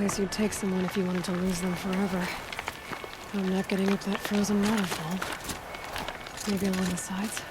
place you'd take someone if you wanted to lose them forever. I'm not getting up that frozen waterfall. Maybe along the sides?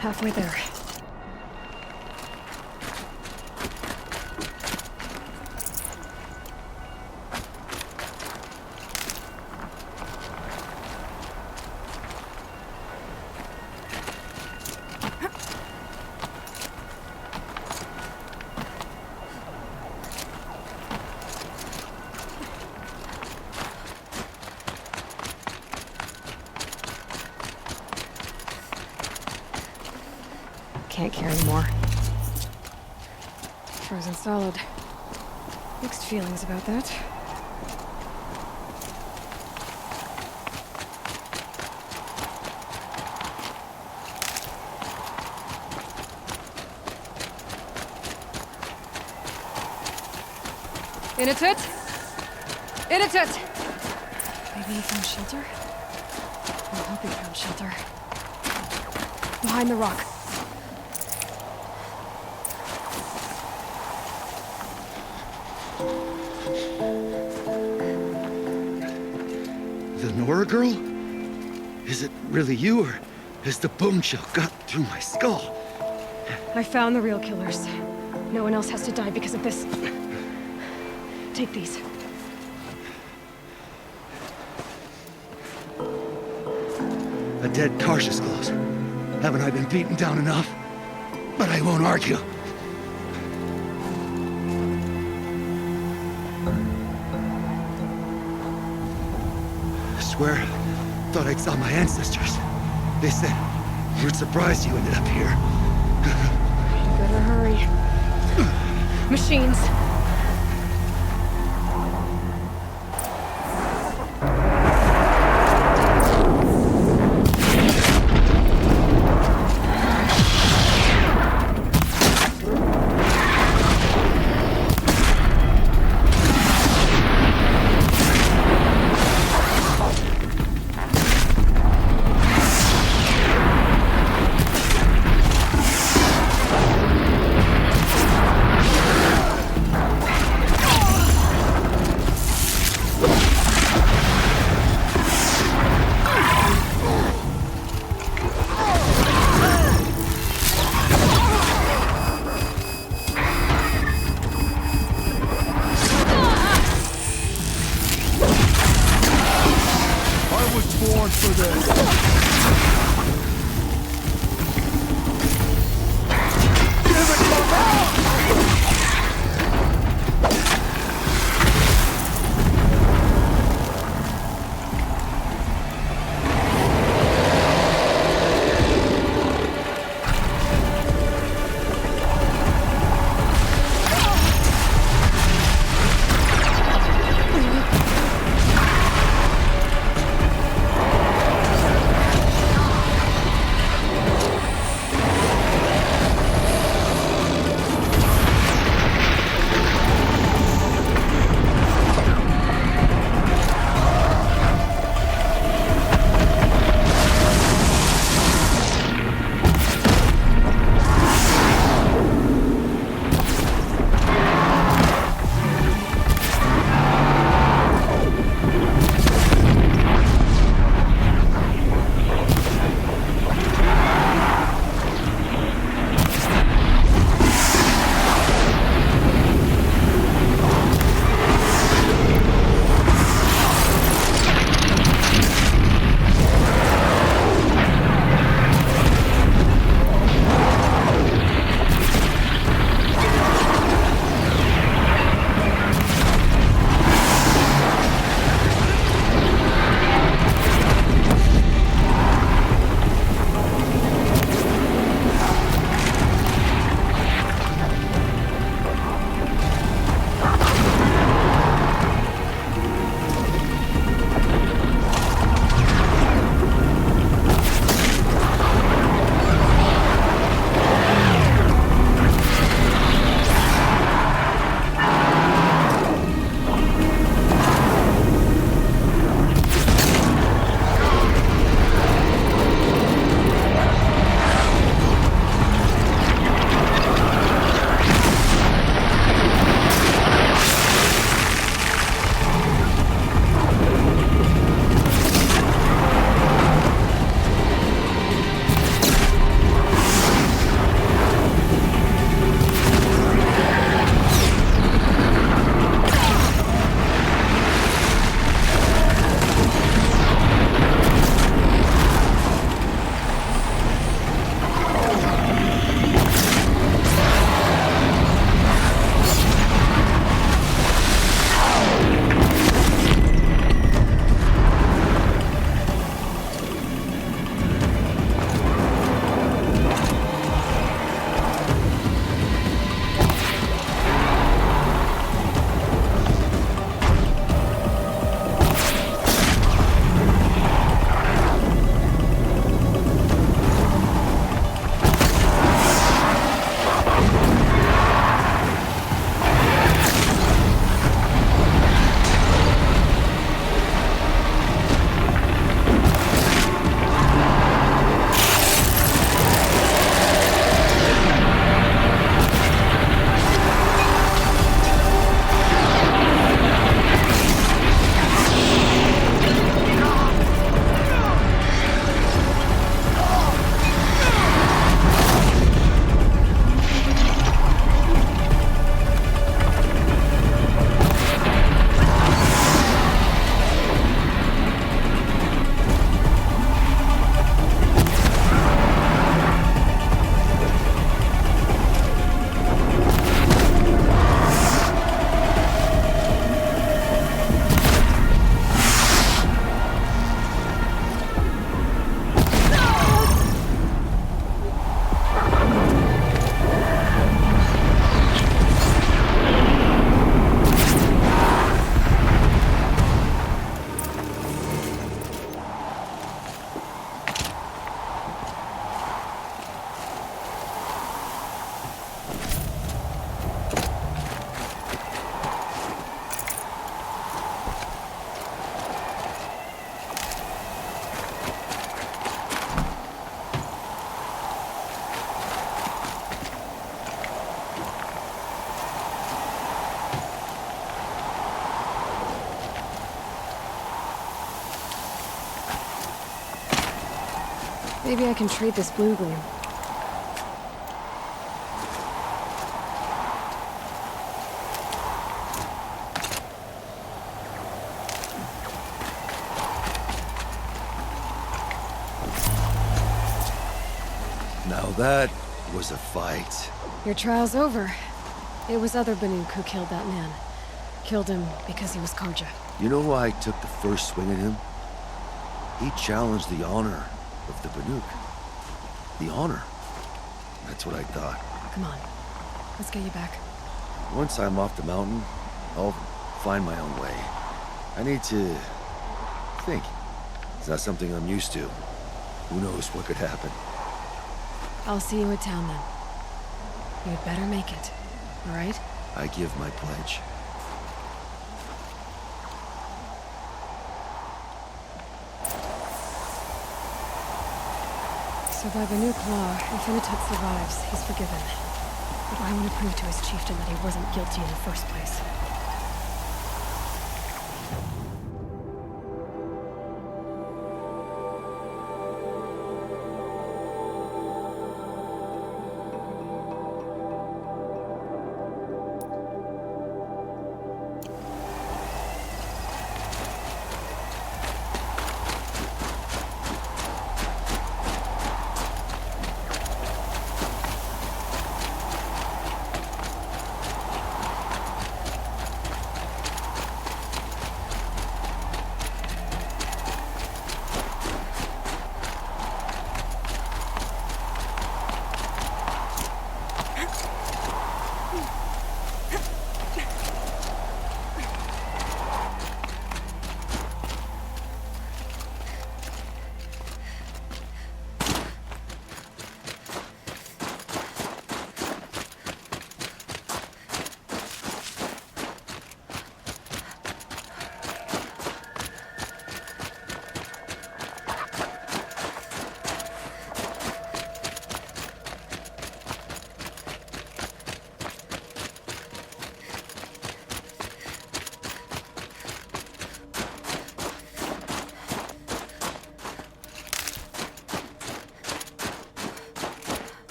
Halfway there. Can't carry more. Frozen solid. Mixed feelings about that. In it! In it! Maybe he found shelter? I hope he found shelter. Behind the rock. The Nora girl? Is it really you, or has the bone shell got through my skull? I found the real killers. No one else has to die because of this. Take these. A dead Karsh's close. Haven't I been beaten down enough? But I won't argue. I swear, thought I saw my ancestors. They said, we're surprised you ended up here. Better hurry. Machines. Maybe I can trade this blue gleam. Now that was a fight. Your trial's over. It was other Banuk who killed that man. Killed him because he was Karja. You know why I took the first swing at him? He challenged the honor of the Banuk. The honor. That's what I thought. Come on. Let's get you back. Once I'm off the mountain, I'll find my own way. I need to think. It's not something I'm used to. Who knows what could happen? I'll see you at town then. You'd better make it, all right? I give my pledge. So by Banuk law, if Inatut survives, he's forgiven. But I want to prove to his chieftain that he wasn't guilty in the first place.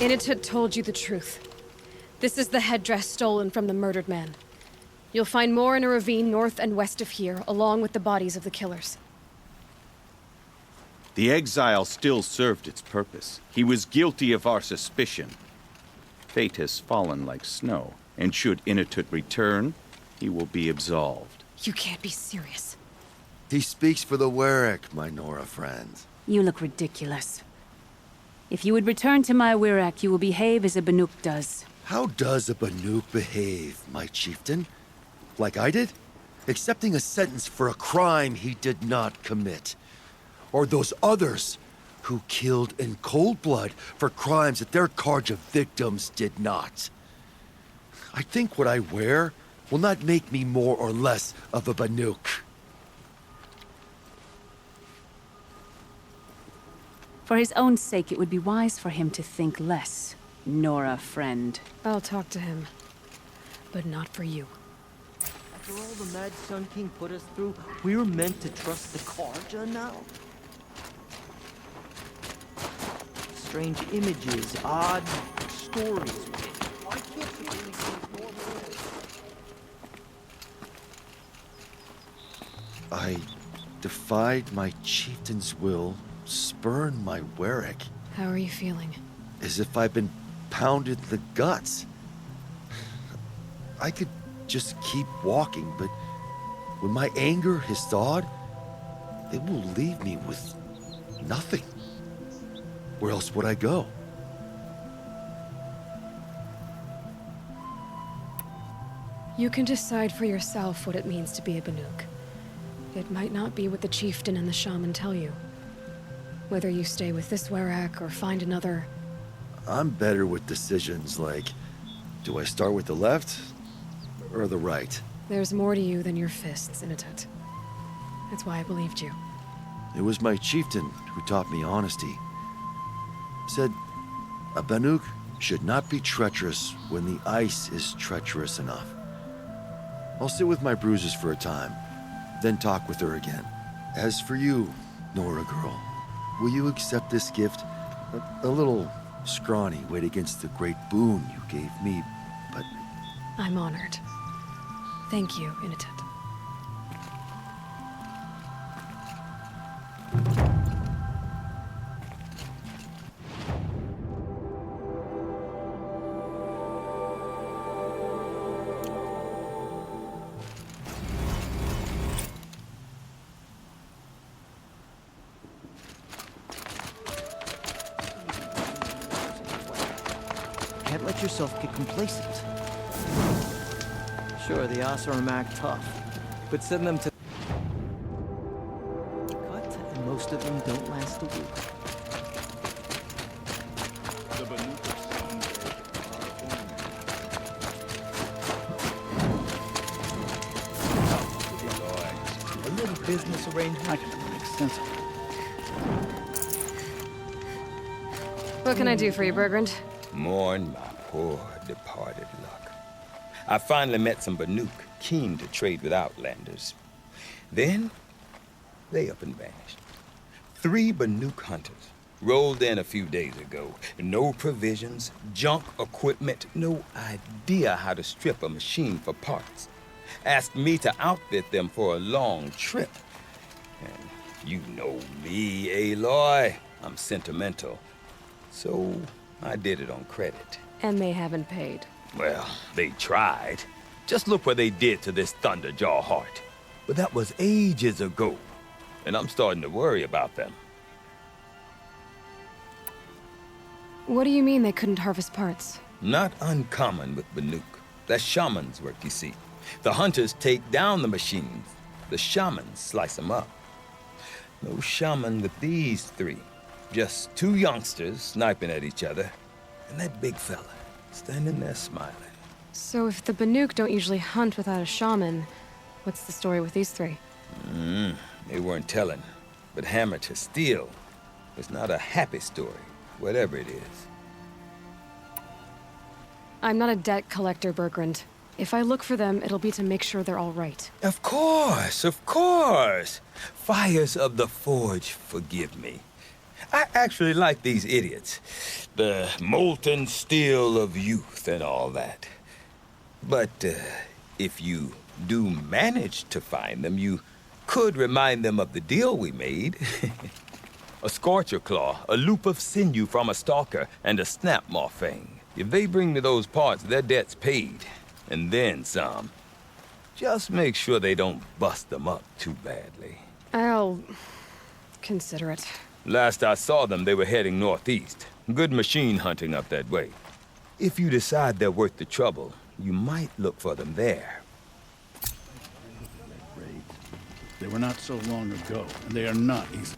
Inatut told you the truth. This is the headdress stolen from the murdered man. You'll find more in a ravine north and west of here, along with the bodies of the killers. The exile still served its purpose. He was guilty of our suspicion. Fate has fallen like snow, and should Inatut return, he will be absolved. You can't be serious. He speaks for the Warwick, my Nora friend. You look ridiculous. If you would return to my Wirak, you will behave as a Banuk does. How does a Banuk behave, my chieftain? Like I did? Accepting a sentence for a crime he did not commit. Or those others who killed in cold blood for crimes that their Karja victims did not. I think what I wear will not make me more or less of a Banuk. For his own sake, it would be wise for him to think less, Nora friend. I'll talk to him. But not for you. After all the Mad Sun King put us through, we were meant to trust the Karja now? Strange images, odd stories. Why can't you really think normal? I defied my chieftain's will, spurned my Warwick, How are you feeling? as if I've been pounded in the guts. I could just keep walking, but when my anger has thawed, it will leave me with nothing. Where else would I go? You can decide for yourself what it means to be a Banuk. It might not be what the chieftain and the shaman tell you. Whether you stay with this Werak or find another. I'm better with decisions like, do I start with the left or the right? There's more to you than your fists, Inatut. That's why I believed you. It was my chieftain who taught me honesty. Said, a Banuk should not be treacherous when the ice is treacherous enough. I'll sit with my bruises for a time, then talk with her again. As for you, Nora girl, will you accept this gift? A little scrawny weighed against the great boon you gave me, but... I'm honored. Thank you, Inatut. Can't let yourself get complacent. Sure, the Asus act tough, but send them to cut, and most of them don't last a week. A little business arrangement. I can never make sense of it. What can I do for you, Bergrand? Mourn my poor departed luck. I finally met some Banuk keen to trade with Outlanders. Then, they up and vanished. 3 Banuk hunters rolled in a few days ago. No provisions, junk equipment, no idea how to strip a machine for parts. Asked me to outfit them for a long trip. And you know me, Aloy. I'm sentimental. So I did it on credit. And they haven't paid. Well, they tried. Just look what they did to this Thunderjaw heart. But that was ages ago, and I'm starting to worry about them. What do you mean they couldn't harvest parts? Not uncommon with Banuk. That's shaman's work, you see. The hunters take down the machines. The shamans slice them up. No shaman with these 3. Just 2 youngsters sniping at each other, and that big fella standing there smiling. So if the Banuk don't usually hunt without a shaman, what's the story with these 3? They weren't telling, but hammer to steel is not a happy story, whatever it is. I'm not a debt collector, Bergrand. If I look for them, it'll be to make sure they're all right. Of course, of course. Fires of the Forge forgive me. I actually like these idiots. The molten steel of youth and all that. But if you do manage to find them, you could remind them of the deal we made. A scorcher claw, a loop of sinew from a stalker, and a snap maw fang. If they bring me those parts, their debt's paid. And then some. Just make sure they don't bust them up too badly. I'll consider it. Last I saw them, they were heading northeast. Good machine hunting up that way. If you decide they're worth the trouble, you might look for them there. They were not so long ago, and they are not easy.